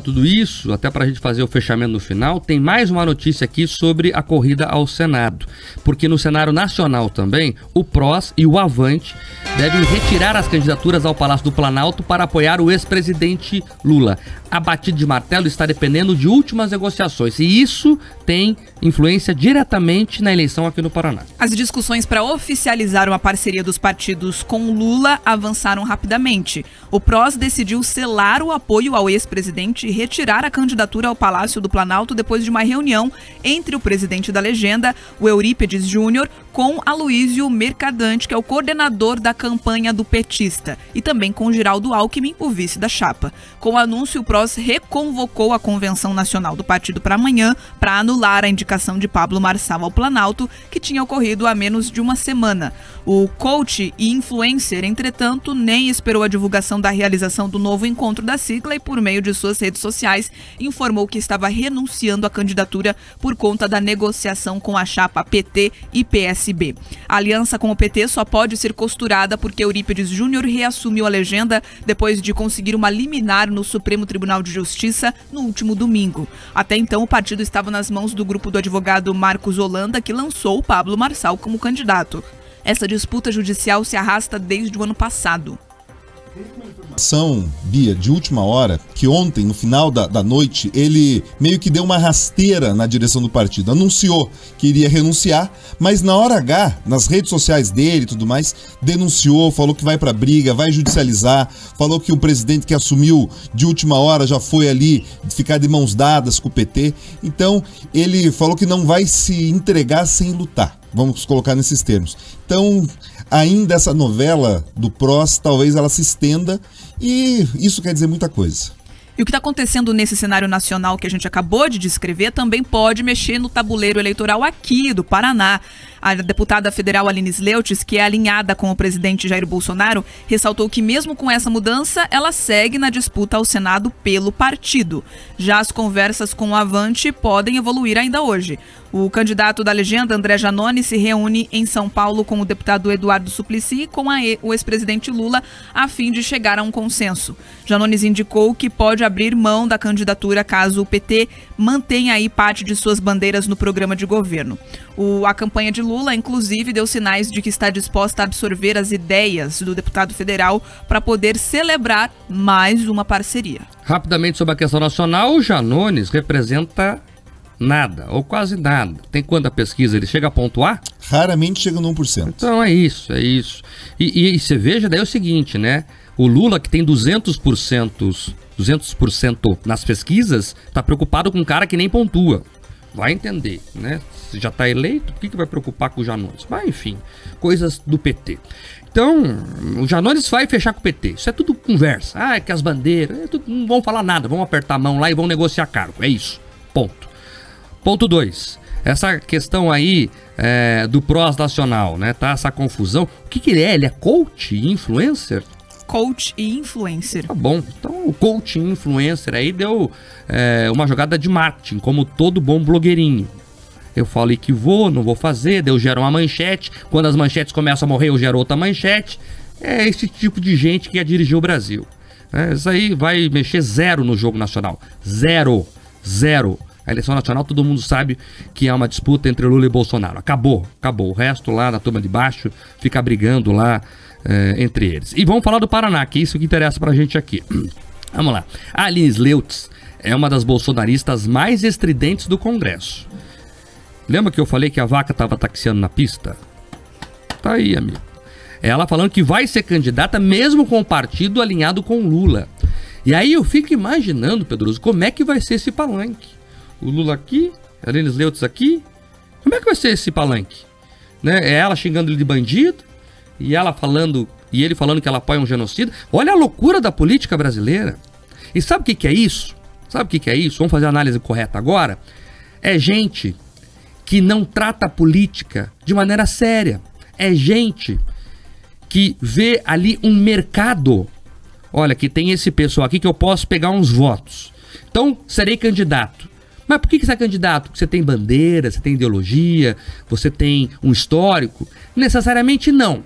tudo isso, até para a gente fazer o fechamento no final, tem mais uma notícia aqui sobre a corrida ao Senado. Porque no cenário nacional também, o PROS e o Avante devem retirar as candidaturas ao Palácio do Planalto para apoiar o ex-presidente Lula. A batida de martelo está dependendo de últimas negociações, e isso tem influência diretamente na eleição aqui no Paraná. As discussões para oficializar uma parceria dos partidos com Lula avançaram rapidamente. O PROS decidiu selar o apoio ao ex-presidente e retirar a candidatura ao Palácio do Planalto depois de uma reunião entre o presidente da legenda, o Eurípides Júnior, com Aloísio Mercadante, que é o coordenador da campanha do petista, e também com Geraldo Alckmin, o vice da chapa. Com o anúncio, o PROS reconvocou a Convenção Nacional do partido para amanhã para anular a indicação de Pablo Marçal ao Planalto, que tinha ocorrido há menos de uma semana. O coach e influencer, entretanto, nem esperou a divulgação da realização do novo encontro da sigla e, por meio de suas redes sociais, informou que estava renunciando à candidatura por conta da negociação com a chapa PT e PSB. A aliança com o PT só pode ser costurada porque Eurípides Júnior reassumiu a legenda depois de conseguir uma liminar no Supremo Tribunal de Justiça no último domingo. Até então, o partido estava nas mãos do grupo do advogado Marcos Holanda, que lançou Pablo Marçal como candidato. Essa disputa judicial se arrasta desde o ano passado. Bia, de última hora, que ontem, no final da noite, ele meio que deu uma rasteira na direção do partido. Anunciou que iria renunciar, mas na hora H, nas redes sociais dele e tudo mais, denunciou, falou que vai pra briga, vai judicializar, falou que o presidente que assumiu de última hora já foi ali ficar de mãos dadas com o PT. Então, ele falou que não vai se entregar sem lutar. Vamos colocar nesses termos. Então, ainda essa novela do PROS, talvez ela se estenda, e isso quer dizer muita coisa. E o que está acontecendo nesse cenário nacional que a gente acabou de descrever também pode mexer no tabuleiro eleitoral aqui do Paraná. A deputada federal Aline Sleutz, que é alinhada com o presidente Jair Bolsonaro, ressaltou que mesmo com essa mudança, ela segue na disputa ao Senado pelo partido. Já as conversas com o Avante podem evoluir ainda hoje. O candidato da legenda, André Janones, se reúne em São Paulo com o deputado Eduardo Suplicy e com o ex-presidente Lula a fim de chegar a um consenso. Janones indicou que pode abrir mão da candidatura caso o PT mantenha aí parte de suas bandeiras no programa de governo. A campanha de Lula, inclusive, deu sinais de que está disposta a absorver as ideias do deputado federal para poder celebrar mais uma parceria. Rapidamente sobre a questão nacional, o Janones representa nada, ou quase nada. Tem quanta pesquisa? Ele chega a pontuar? Raramente chega no 1%. Então é isso, é isso. E você veja daí o seguinte, né? O Lula, que tem 200% nas pesquisas, tá preocupado com um cara que nem pontua. Vai entender, né? Se já tá eleito, por que vai preocupar com o Janones? Mas enfim, coisas do PT. Então, o Janones vai fechar com o PT. Isso é tudo conversa. Ah, é que as bandeiras, não vão falar nada, vão apertar a mão lá e vão negociar cargo. É isso, ponto. Ponto 2. Essa questão aí do PROS nacional, né? Tá essa confusão. O que ele é? Ele é coach e influencer? Coach e influencer. Tá bom. Então o coach e influencer aí deu uma jogada de marketing, como todo bom blogueirinho. Eu falei que não vou fazer, daí eu gero uma manchete. Quando as manchetes começam a morrer, eu gero outra manchete. É esse tipo de gente que ia dirigir o Brasil. Isso aí vai mexer zero no jogo nacional. Zero. A eleição nacional, todo mundo sabe que é uma disputa entre Lula e Bolsonaro. Acabou. O resto lá na turma de baixo fica brigando lá entre eles. E vamos falar do Paraná, que é isso que interessa pra gente aqui. Vamos lá. A Aline Sleutz é uma das bolsonaristas mais estridentes do Congresso. Lembra que eu falei que a vaca estava taxiando na pista? Tá aí, amigo. Ela falando que vai ser candidata mesmo com o partido alinhado com Lula. E aí eu fico imaginando, Pedroso, como é que vai ser esse palanque? O Lula aqui, a Aline Sleutz aqui. Como é que vai ser esse palanque? Né? É ela xingando ele de bandido e ele falando que ela apoia um genocida. Olha a loucura da política brasileira. E sabe o que é isso? Vamos fazer a análise correta agora. É gente que não trata a política de maneira séria. É gente que vê ali um mercado. Olha, que tem esse pessoal aqui que eu posso pegar uns votos. Então, serei candidato. Mas por que você é candidato? Porque você tem bandeira, você tem ideologia, você tem um histórico? Necessariamente não.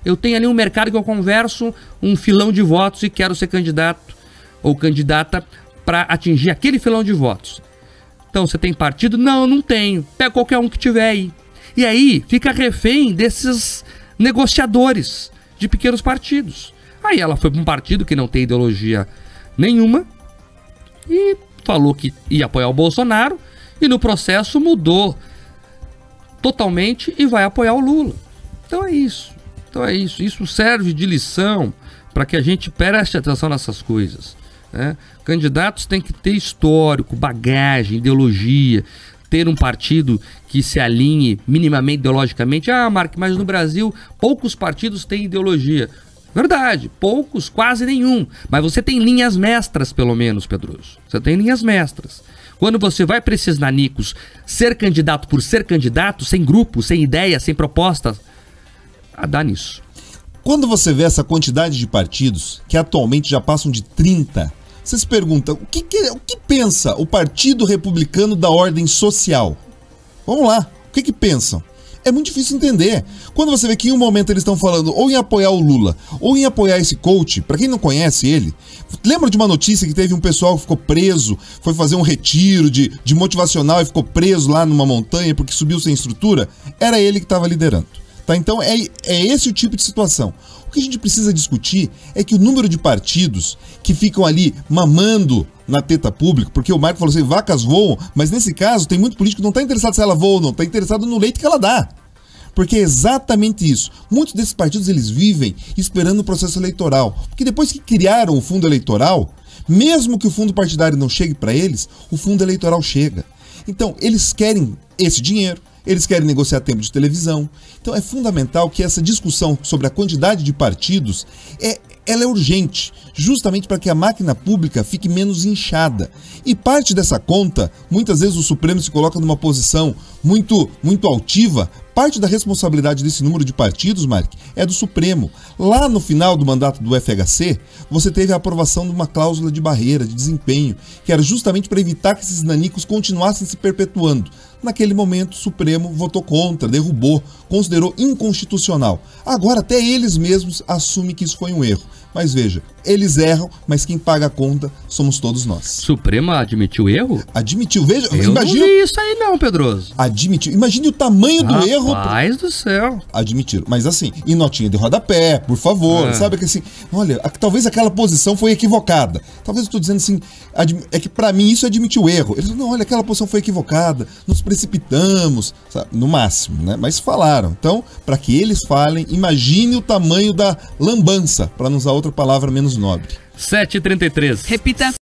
Eu tenho ali um mercado que eu converso, um filão de votos e quero ser candidato ou candidata para atingir aquele filão de votos. Então, você tem partido? Não, não tenho. Pega qualquer um que tiver aí. E aí, fica refém desses negociadores de pequenos partidos. Aí ela foi para um partido que não tem ideologia nenhuma e falou que ia apoiar o Bolsonaro e no processo mudou totalmente e vai apoiar o Lula. Então é isso. Isso serve de lição para que a gente preste atenção nessas coisas, né? Candidatos têm que ter histórico, bagagem, ideologia, ter um partido que se alinhe minimamente ideologicamente. Ah, Mark, mas no Brasil poucos partidos têm ideologia. Verdade, poucos, quase nenhum. Mas você tem linhas mestras, pelo menos, Pedroso. Você tem linhas mestras. Quando você vai para esses nanicos ser candidato por ser candidato, sem grupo, sem ideia, sem proposta, dá nisso. Quando você vê essa quantidade de partidos, que atualmente já passam de 30, você se pergunta, o que pensa o Partido Republicano da Ordem Social? Vamos lá, o que pensam? É muito difícil entender. Quando você vê que em um momento eles estão falando ou em apoiar o Lula, ou em apoiar esse coach, pra quem não conhece ele, lembra de uma notícia que teve um pessoal que ficou preso, foi fazer um retiro de motivacional e ficou preso lá numa montanha porque subiu sem estrutura? Era ele que estava liderando. Tá? Então é esse o tipo de situação. O que a gente precisa discutir é que o número de partidos que ficam ali mamando na teta pública, porque o Marco falou assim, vacas voam, mas nesse caso tem muito político que não está interessado se ela voa ou não, está interessado no leite que ela dá. Porque é exatamente isso. Muitos desses partidos eles vivem esperando o processo eleitoral. Porque depois que criaram o fundo eleitoral, mesmo que o fundo partidário não chegue para eles, o fundo eleitoral chega. Então, eles querem esse dinheiro, eles querem negociar tempo de televisão. Então é fundamental que essa discussão sobre a quantidade de partidos, ela é urgente, justamente para que a máquina pública fique menos inchada. E parte dessa conta, muitas vezes o Supremo se coloca numa posição muito altiva. Parte da responsabilidade desse número de partidos, Mark, é do Supremo. Lá no final do mandato do FHC, você teve a aprovação de uma cláusula de barreira, de desempenho, que era justamente para evitar que esses nanicos continuassem se perpetuando. Naquele momento, o Supremo votou contra, derrubou, considerou inconstitucional. Agora, até eles mesmos assumem que isso foi um erro. Mas veja, eles erram, mas quem paga a conta somos todos nós. Supremo admitiu erro? Admitiu, veja, eu imagina. Não vi isso aí não, Pedroso. Admitiu, imagine o tamanho do erro. Rapaz do céu. Admitiram, mas assim, em notinha de rodapé, por favor, sabe que assim, olha, talvez aquela posição foi equivocada. Talvez eu estou dizendo assim, é que pra mim isso é admitir o erro. Eles não, olha, aquela posição foi equivocada, nos precipitamos, sabe? No máximo, né? Mas falaram. Então, para que eles falem, imagine o tamanho da lambança, para não usar outra palavra menos nobre. 7h33. Repita.